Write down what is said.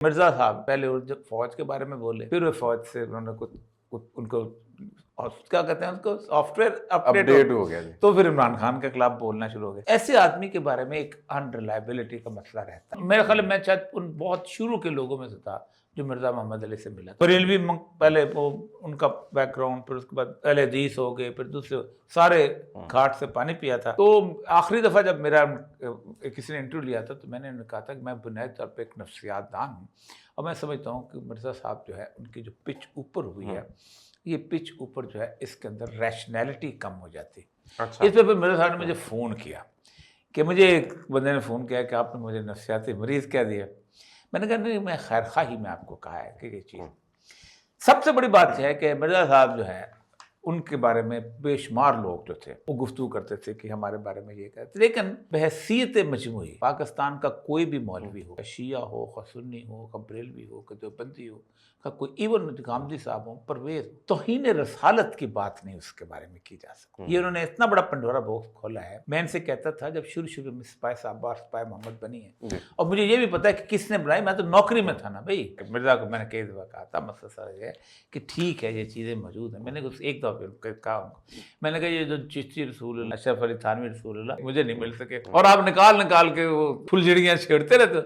مرزا صاحب پہلے جب فوج کے بارے میں بولے، پھر وہ فوج سے انہوں نے ان کو کیا کہتے ہیں اس کو سافٹ ویئر اپڈیٹ ہو گیا، تو پھر عمران خان کے خلاف بولنا شروع ہو گیا۔ ایسے آدمی کے بارے میں ایک انریلائبلٹی کا مسئلہ رہتا ہے۔ میرے خیال میں شاید ان بہت شروع کے لوگوں میں سے تھا جو مرزا محمد علی سے ملا۔ بریلوی پہلے وہ ان کا بیک گراؤنڈ، پھر اس کے بعد اہل حدیث ہو گئے، پھر دوسرے سارے گھاٹ سے پانی پیا تھا۔ تو آخری دفعہ جب میرا کسی نے انٹرویو لیا تھا تو میں نے انہیں کہا تھا کہ میں بنیادی طور پہ ایک نفسیات دان ہوں، اور میں سمجھتا ہوں کہ مرزا صاحب جو ہے ان کی جو پچ اوپر ہوئی ہے، یہ پچ اوپر جو ہے اس کے اندر ریشنیلٹی کم ہو جاتی۔ اس پہ پھر مرزا صاحب نے مجھے فون کیا کہ مجھے ایک بندے نے فون کیا کہ آپ نے مجھے نفسیاتی مریض کہہ دیا۔ میں نے کہا نہیں، میں خیر خواہی میں آپ کو کہا ہے کہ یہ چیز۔ سب سے بڑی بات یہ ہے کہ مرزا صاحب جو ہے ان کے بارے میں بے شمار لوگ جو تھے وہ گفتگو کرتے تھے کہ ہمارے بارے میں یہ کہتے، لیکن بحیثیت مجموعی پاکستان کا کوئی بھی مولوی ہو، شیعہ ہو، سنی ہو، بریلوی ہو، دیوبندی ہو، کوئی ایون غامدی صاحب ہوں، پرویز، توہین رسالت کی بات نہیں اس کے بارے میں کی جا سکتی۔ یہ انہوں نے اتنا بڑا پنڈورا باکس کھولا ہے۔ میں ان سے کہتا تھا جب شروع میں سپاہی صاحبہ اور سپاہی محمد بنی ہے، اور مجھے یہ بھی پتا ہے کہ کس نے بنائی، میں تو نوکری میں تھا نا بھائی۔ مرزا کو میں نے کئی دفعہ کہا تھا مسئلہ سر یہ ہے کہ ٹھیک ہے یہ چیزیں موجود ہیں۔ میں نے ایک دفعہ کہا، میں نے کہا یہ جو چشتی رسول اللہ، اشرف علی تھانوی رسول اللہ مجھے نہیں مل سکے، اور آپ نکال کے وہ پھلجھڑیاں چھیڑتے رہتے۔